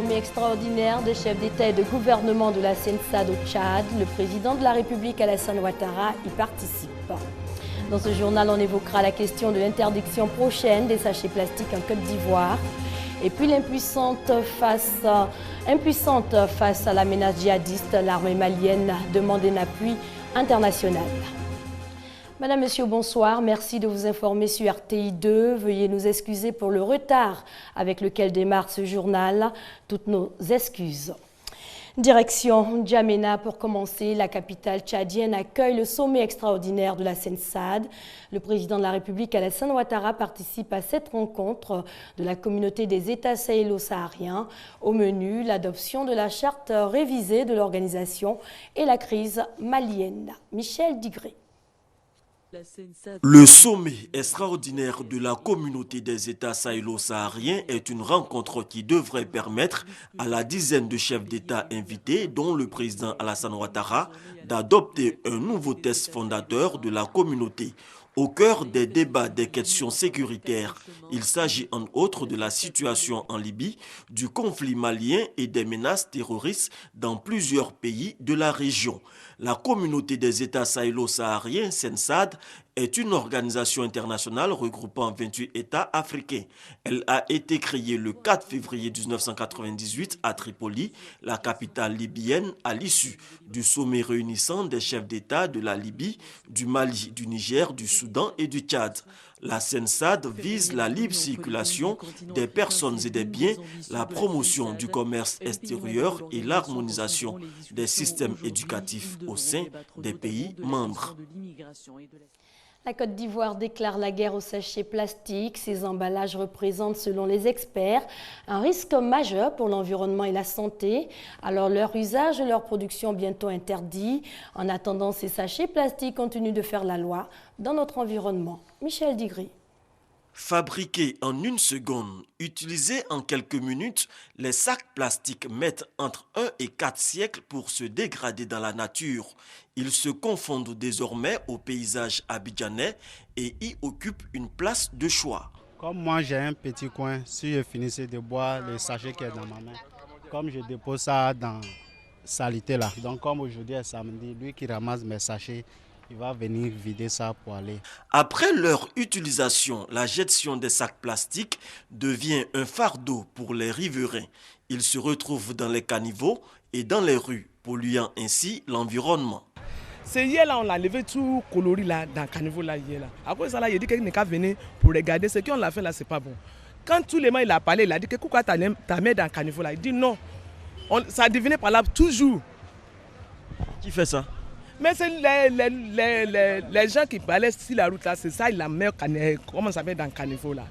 sommet extraordinaire des chefs d'État et de gouvernement de la CENSAD au Tchad. Le président de la République, Alassane Ouattara, y participe. Dans ce journal, on évoquera la question de l'interdiction prochaine des sachets plastiques en Côte d'Ivoire. Et puis l'impuissante face à la menace djihadiste, l'armée malienne demande un appui international. Madame, Monsieur, bonsoir. Merci de vous informer sur RTI 2. Veuillez nous excuser pour le retard avec lequel démarre ce journal. Toutes nos excuses. Direction N'Djamena pour commencer. La capitale tchadienne accueille le sommet extraordinaire de la CENSAD. Le président de la République, Alassane Ouattara, participe à cette rencontre de la communauté des États sahélo-sahariens. Au menu, l'adoption de la charte révisée de l'organisation et la crise malienne. Michel Digré. Le sommet extraordinaire de la communauté des États sahélo-sahariens est une rencontre qui devrait permettre à la dizaine de chefs d'État invités, dont le président Alassane Ouattara, d'adopter un nouveau texte fondateur de la communauté. Au cœur des débats des questions sécuritaires, il s'agit en outre de la situation en Libye, du conflit malien et des menaces terroristes dans plusieurs pays de la région. La communauté des États sahélo-sahariens, CENSAD, est une organisation internationale regroupant 28 États africains. Elle a été créée le 4 février 1998 à Tripoli, la capitale libyenne, à l'issue du sommet réunissant des chefs d'État de la Libye, du Mali, du Niger, du Soudan et du Tchad. La CENSAD vise la libre circulation des personnes et des biens, la promotion du commerce extérieur et l'harmonisation des systèmes éducatifs au sein des pays membres. La Côte d'Ivoire déclare la guerre aux sachets plastiques. Ces emballages représentent, selon les experts, un risque majeur pour l'environnement et la santé. Alors leur usage et leur production bientôt interdits. En attendant, ces sachets plastiques continuent de faire la loi dans notre environnement. Michel Digré. Fabriqués en une seconde, utilisés en quelques minutes, les sacs plastiques mettent entre 1 et 4 siècles pour se dégrader dans la nature. Ils se confondent désormais au paysage abidjanais et y occupent une place de choix. Comme moi j'ai un petit coin, si je finissais de boire le sachet qui est dans ma main, comme je dépose ça dans salité là, donc comme aujourd'hui est samedi, lui qui ramasse mes sachets, il va venir vider ça pour aller. Après leur utilisation, la gestion des sacs plastiques devient un fardeau pour les riverains. Ils se retrouvent dans les caniveaux et dans les rues, polluant ainsi l'environnement. C'est hier là, on l'a levé tout coloris là, dans le caniveau là, hier là. Après ça là, il a dit qu'il n'est qu'à venir pour regarder. Ce qu'on l'a fait là, c'est pas bon. Quand tous les mois il a parlé, il a dit que pourquoi ta mère dans le caniveau là. Il dit non. Ça devenait par là toujours. Qui fait ça? Mais c'est les gens qui parlaient sur la route là, c'est ça, la mer, comment ça s'appelle dans le caniveau là.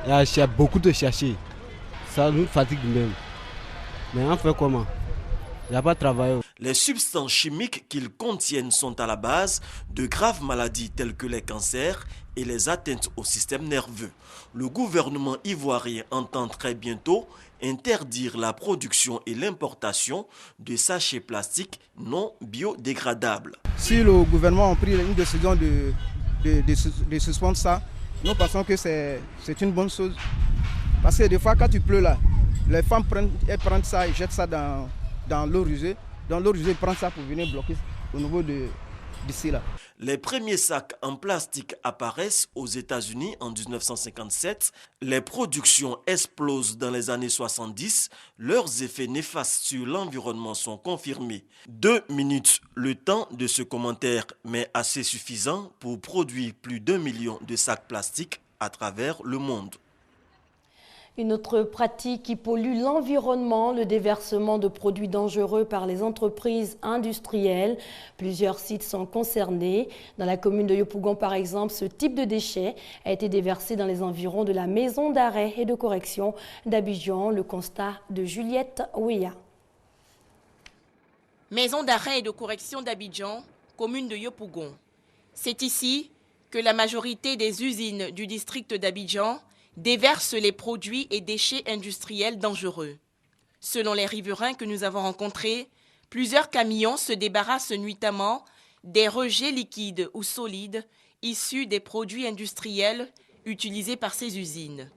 Il y a beaucoup de chercher. Ça nous fatigue même. Mais on fait comment? Il n'y a pas de travail. Les substances chimiques qu'ils contiennent sont à la base de graves maladies telles que les cancers et les atteintes au système nerveux. Le gouvernement ivoirien entend très bientôt interdire la production et l'importation de sachets plastiques non biodégradables. Si le gouvernement a pris une décision de suspendre ça, nous pensons que c'est une bonne chose. Parce que des fois, quand il pleut là, les femmes prennent ça et jettent ça dans l'eau usée. Dans l'eau usée, ils prennent ça pour venir bloquer au niveau d'ici là. Les premiers sacs en plastique apparaissent aux États-Unis en 1957. Les productions explosent dans les années 70. Leurs effets néfastes sur l'environnement sont confirmés. 2 minutes, le temps de ce commentaire, mais assez suffisant pour produire plus d'1 million de sacs plastiques à travers le monde. Une autre pratique qui pollue l'environnement, le déversement de produits dangereux par les entreprises industrielles. Plusieurs sites sont concernés. Dans la commune de Yopougon, par exemple, ce type de déchets a été déversé dans les environs de la maison d'arrêt et de correction d'Abidjan. Le constat de Juliette Ouéa. Maison d'arrêt et de correction d'Abidjan, commune de Yopougon. C'est ici que la majorité des usines du district d'Abidjan déversent les produits et déchets industriels dangereux. Selon les riverains que nous avons rencontrés, plusieurs camions se débarrassent nuitamment des rejets liquides ou solides issus des produits industriels utilisés par ces usines.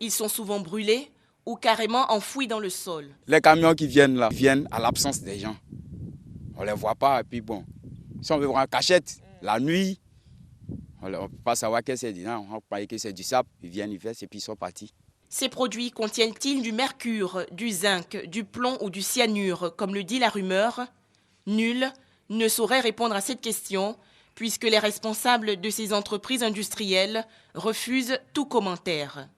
Ils sont souvent brûlés ou carrément enfouis dans le sol. Les camions qui viennent là, viennent à l'absence des gens. On ne les voit pas et puis bon, si on veut voir en cachette, la nuit, on ne peut pas savoir qu'est-ce que c'est. On croyait que c'est du sable, ils viennent, ils versent et puis ils sont partis. Ces produits contiennent-ils du mercure, du zinc, du plomb ou du cyanure, comme le dit la rumeur? Nul ne saurait répondre à cette question, puisque les responsables de ces entreprises industrielles refusent tout commentaire.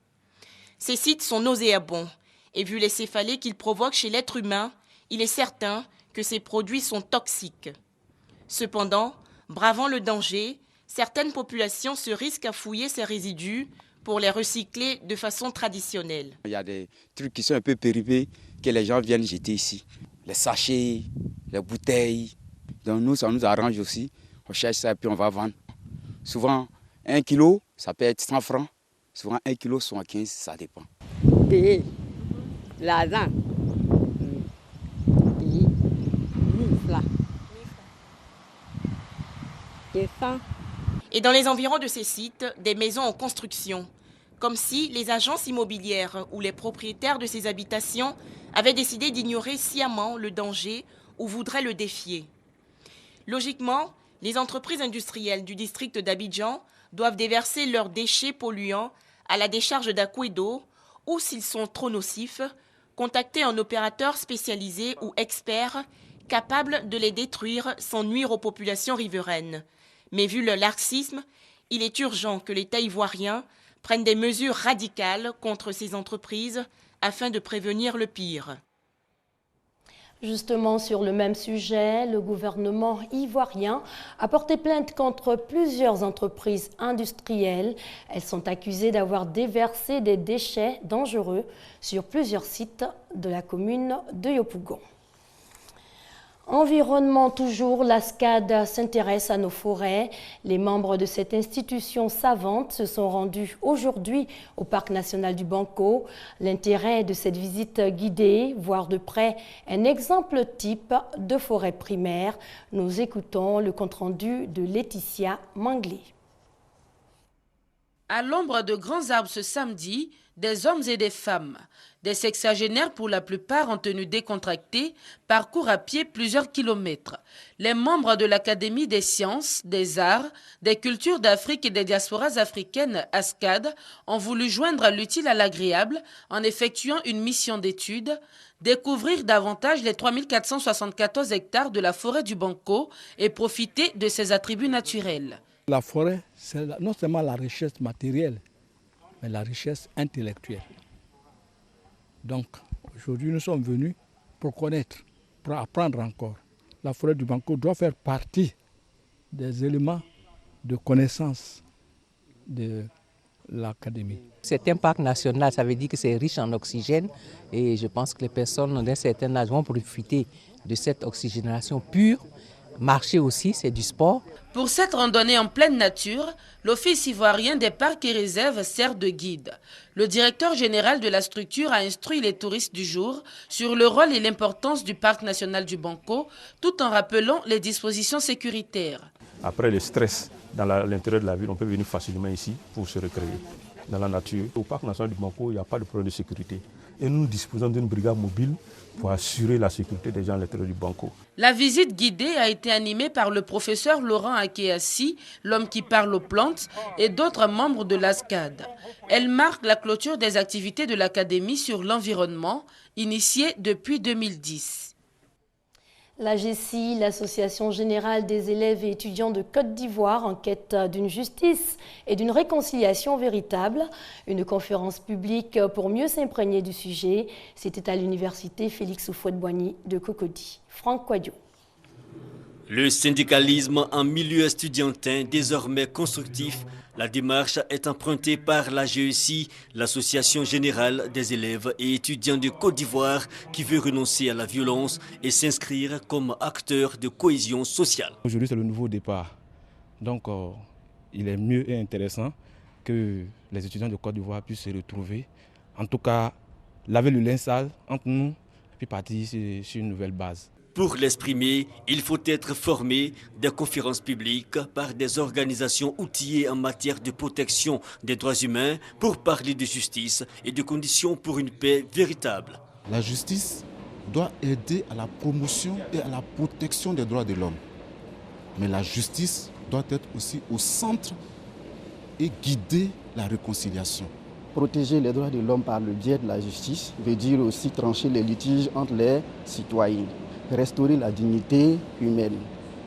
Ces sites sont nauséabonds, et vu les céphalées qu'ils provoquent chez l'être humain, il est certain que ces produits sont toxiques. Cependant, bravant le danger, certaines populations se risquent à fouiller ces résidus pour les recycler de façon traditionnelle. Il y a des trucs qui sont un peu périlleux que les gens viennent jeter ici. Les sachets, les bouteilles. Donc nous, ça nous arrange aussi. On cherche ça et puis on va vendre. Souvent, 1 kilo, ça peut être 100 francs. Souvent, 1 kilo, 75, ça dépend. Payer l'argent. Payer 1000 francs. Et dans les environs de ces sites, des maisons en construction. Comme si les agences immobilières ou les propriétaires de ces habitations avaient décidé d'ignorer sciemment le danger ou voudraient le défier. Logiquement, les entreprises industrielles du district d'Abidjan doivent déverser leurs déchets polluants à la décharge d'Akwedo ou, s'ils sont trop nocifs, contacter un opérateur spécialisé ou expert capable de les détruire sans nuire aux populations riveraines. Mais vu le laxisme, il est urgent que l'État ivoirien prenne des mesures radicales contre ces entreprises afin de prévenir le pire. Justement, sur le même sujet, le gouvernement ivoirien a porté plainte contre plusieurs entreprises industrielles. Elles sont accusées d'avoir déversé des déchets dangereux sur plusieurs sites de la commune de Yopougon. Environnement toujours, la SCAD s'intéresse à nos forêts. Les membres de cette institution savante se sont rendus aujourd'hui au Parc national du Banco. L'intérêt de cette visite guidée, voir de près un exemple type de forêt primaire. Nous écoutons le compte-rendu de Laetitia Manglé. À l'ombre de grands arbres ce samedi, des hommes et des femmes, des sexagénaires pour la plupart en tenue décontractée, parcourent à pied plusieurs kilomètres. Les membres de l'Académie des sciences, des arts, des cultures d'Afrique et des diasporas africaines, ASCAD, ont voulu joindre l'utile à l'agréable en effectuant une mission d'étude, découvrir davantage les 3474 hectares de la forêt du Banco et profiter de ses attributs naturels. La forêt, c'est non seulement la richesse matérielle, mais la richesse intellectuelle. Donc, aujourd'hui, nous sommes venus pour connaître, pour apprendre encore. La forêt du Banco doit faire partie des éléments de connaissance de l'Académie. C'est un parc national, ça veut dire que c'est riche en oxygène et je pense que les personnes d'un certain âge vont profiter de cette oxygénation pure. Marcher aussi, c'est du sport. Pour cette randonnée en pleine nature, l'Office ivoirien des parcs et réserves sert de guide. Le directeur général de la structure a instruit les touristes du jour sur le rôle et l'importance du parc national du Banco, tout en rappelant les dispositions sécuritaires. Après le stress dans l'intérieur de la ville, on peut venir facilement ici pour se recréer dans la nature. Au parc national du Banco, il n'y a pas de problème de sécurité. Et nous disposons d'une brigade mobile pour assurer la sécurité des gens à l'intérieur du Banco. La visite guidée a été animée par le professeur Laurent Akéassi, l'homme qui parle aux plantes, et d'autres membres de l'ASCAD. Elle marque la clôture des activités de l'Académie sur l'environnement, initiée depuis 2010. La GECI, l'Association générale des élèves et étudiants de Côte d'Ivoire, en quête d'une justice et d'une réconciliation véritable. Une conférence publique pour mieux s'imprégner du sujet. C'était à l'université Félix Houphouët-Boigny de Cocody. Franck Quadio. Le syndicalisme en milieu estudiantin, désormais constructif, la démarche est empruntée par la GECI, l'Association générale des élèves et étudiants de Côte d'Ivoire, qui veut renoncer à la violence et s'inscrire comme acteur de cohésion sociale. Aujourd'hui, c'est le nouveau départ. Donc, il est mieux et intéressant que les étudiants de Côte d'Ivoire puissent se retrouver. En tout cas, laver le linge sale entre nous et puis partir sur une nouvelle base. Pour l'exprimer, il faut être formé des conférences publiques par des organisations outillées en matière de protection des droits humains pour parler de justice et de conditions pour une paix véritable. La justice doit aider à la promotion et à la protection des droits de l'homme. Mais la justice doit être aussi au centre et guider la réconciliation. Protéger les droits de l'homme par le biais de la justice veut dire aussi trancher les litiges entre les citoyens, restaurer la dignité humaine.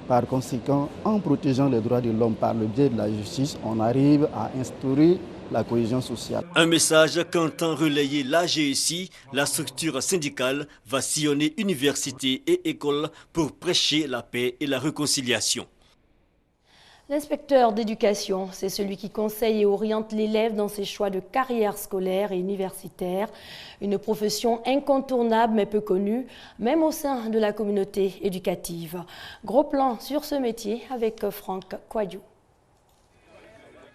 Par conséquent, en protégeant les droits de l'homme par le biais de la justice, on arrive à instaurer la cohésion sociale. Un message qu'entend relayer l'AGESI, la structure syndicale va sillonner universités et écoles pour prêcher la paix et la réconciliation. L'inspecteur d'éducation, c'est celui qui conseille et oriente l'élève dans ses choix de carrière scolaire et universitaire. Une profession incontournable mais peu connue, même au sein de la communauté éducative. Gros plan sur ce métier avec Franck Kouadiou.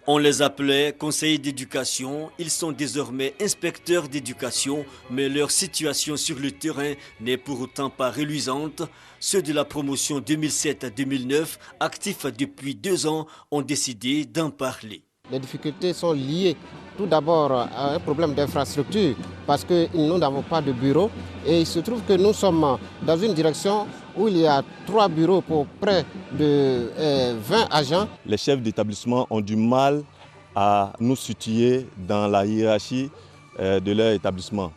On les appelait conseillers d'éducation, ils sont désormais inspecteurs d'éducation, mais leur situation sur le terrain n'est pour autant pas reluisante. Ceux de la promotion 2007-2009, actifs depuis 2 ans, ont décidé d'en parler. Les difficultés sont liées tout d'abord à un problème d'infrastructure parce que nous n'avons pas de bureau et il se trouve que nous sommes dans une direction où il y a 3 bureaux pour près de 20 agents. Les chefs d'établissement ont du mal à nous situer dans la hiérarchie de leur établissement.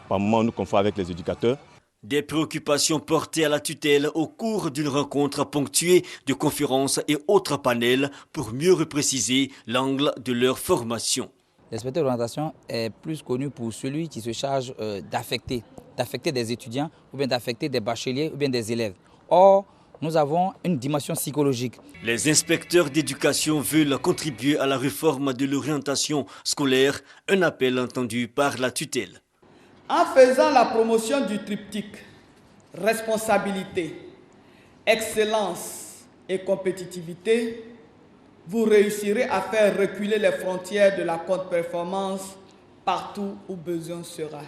Par moment, on nous confond avec les éducateurs. Des préoccupations portées à la tutelle au cours d'une rencontre ponctuée de conférences et autres panels pour mieux repréciser l'angle de leur formation. L'inspecteur d'orientation est plus connu pour celui qui se charge d'affecter des étudiants ou bien d'affecter des bacheliers ou bien des élèves. Or, nous avons une dimension psychologique. Les inspecteurs d'éducation veulent contribuer à la réforme de l'orientation scolaire, un appel entendu par la tutelle. En faisant la promotion du triptyque responsabilité, excellence et compétitivité, vous réussirez à faire reculer les frontières de la contre-performance partout où besoin sera.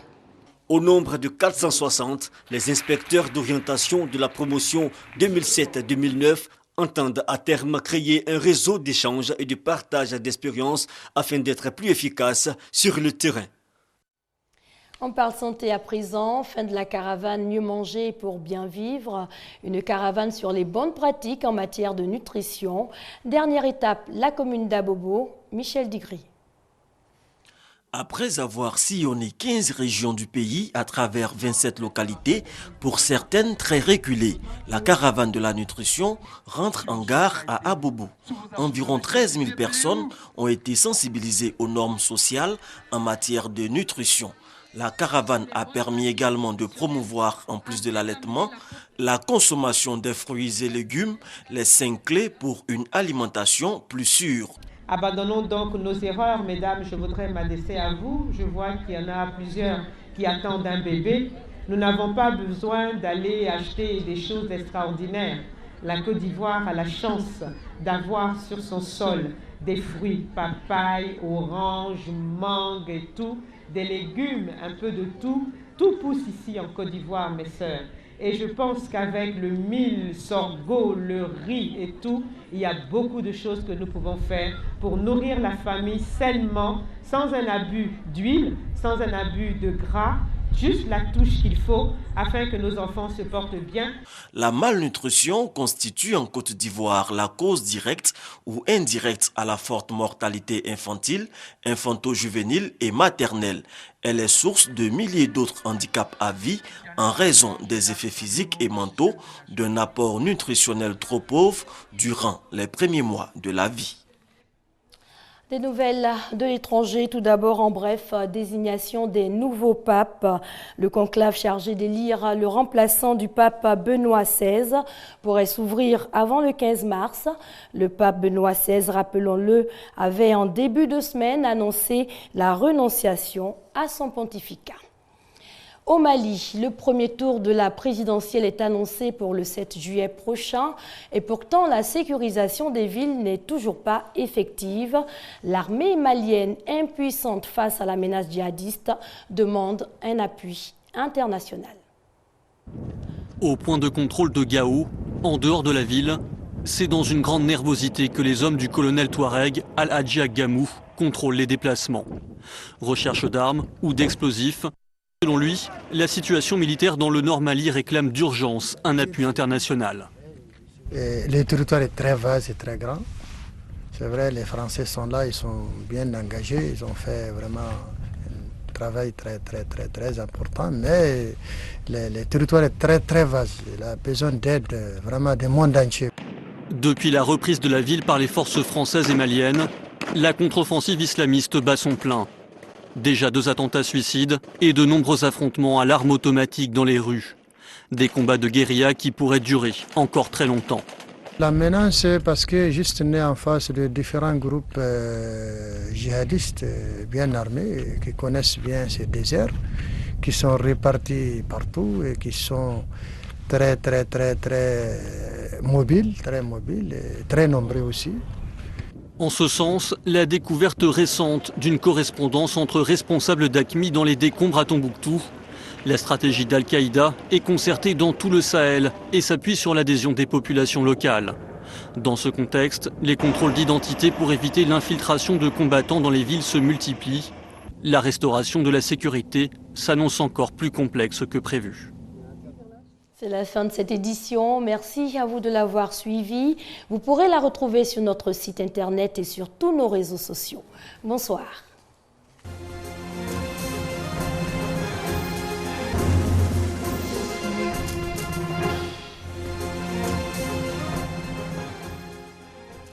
Au nombre de 460, les inspecteurs d'orientation de la promotion 2007-2009 entendent à terme créer un réseau d'échanges et de partage d'expériences afin d'être plus efficaces sur le terrain. On parle santé à présent, fin de la caravane Mieux manger pour bien vivre, une caravane sur les bonnes pratiques en matière de nutrition. Dernière étape, la commune d'Abobo, Michel Digri. Après avoir sillonné 15 régions du pays à travers 27 localités, pour certaines très reculées, la caravane de la nutrition rentre en gare à Abobo. Environ 13 000 personnes ont été sensibilisées aux normes sociales en matière de nutrition. La caravane a permis également de promouvoir, en plus de l'allaitement, la consommation des fruits et légumes, les 5 clés pour une alimentation plus sûre. Abandonnons donc nos erreurs, mesdames, je voudrais m'adresser à vous. Je vois qu'il y en a plusieurs qui attendent un bébé. Nous n'avons pas besoin d'aller acheter des choses extraordinaires. La Côte d'Ivoire a la chance d'avoir sur son sol des fruits, papaye, orange, mangue et tout, des légumes, un peu de tout. Tout pousse ici en Côte d'Ivoire, mes sœurs. Et je pense qu'avec le mil, sorgho, le riz et tout, il y a beaucoup de choses que nous pouvons faire pour nourrir la famille sainement, sans un abus d'huile, sans un abus de gras, juste la touche qu'il faut afin que nos enfants se portent bien. La malnutrition constitue en Côte d'Ivoire la cause directe ou indirecte à la forte mortalité infantile, infanto-juvénile et maternelle. Elle est source de milliers d'autres handicaps à vie en raison des effets physiques et mentaux d'un apport nutritionnel trop pauvre durant les premiers mois de la vie. Des nouvelles de l'étranger, tout d'abord en bref, désignation des nouveaux papes. Le conclave chargé d'élire le remplaçant du pape Benoît XVI pourrait s'ouvrir avant le 15 mars. Le pape Benoît XVI, rappelons-le, avait en début de semaine annoncé la renonciation à son pontificat. Au Mali, le premier tour de la présidentielle est annoncé pour le 7 juillet prochain et pourtant la sécurisation des villes n'est toujours pas effective. L'armée malienne, impuissante face à la menace djihadiste, demande un appui international. Au point de contrôle de Gao, en dehors de la ville, c'est dans une grande nervosité que les hommes du colonel Touareg Al-Hadji Gamou contrôlent les déplacements. Recherche d'armes ou d'explosifs. Selon lui, la situation militaire dans le Nord Mali réclame d'urgence un appui international. Le territoire est très vaste et très grand. C'est vrai, les Français sont là, ils sont bien engagés, ils ont fait vraiment un travail très important, mais le territoire est très vaste. Il a besoin d'aide vraiment du monde entier. Depuis la reprise de la ville par les forces françaises et maliennes, la contre-offensive islamiste bat son plein. Déjà 2 attentats suicides et de nombreux affrontements à l'arme automatique dans les rues. Des combats de guérilla qui pourraient durer encore très longtemps. La menace, c'est parce que juste on est en face de différents groupes djihadistes bien armés, qui connaissent bien ces déserts, qui sont répartis partout et qui sont très mobiles, et très nombreux aussi. En ce sens, la découverte récente d'une correspondance entre responsables d'AQMI dans les décombres à Tombouctou. La stratégie d'Al-Qaïda est concertée dans tout le Sahel et s'appuie sur l'adhésion des populations locales. Dans ce contexte, les contrôles d'identité pour éviter l'infiltration de combattants dans les villes se multiplient. La restauration de la sécurité s'annonce encore plus complexe que prévu. C'est la fin de cette édition. Merci à vous de l'avoir suivi. Vous pourrez la retrouver sur notre site internet et sur tous nos réseaux sociaux. Bonsoir.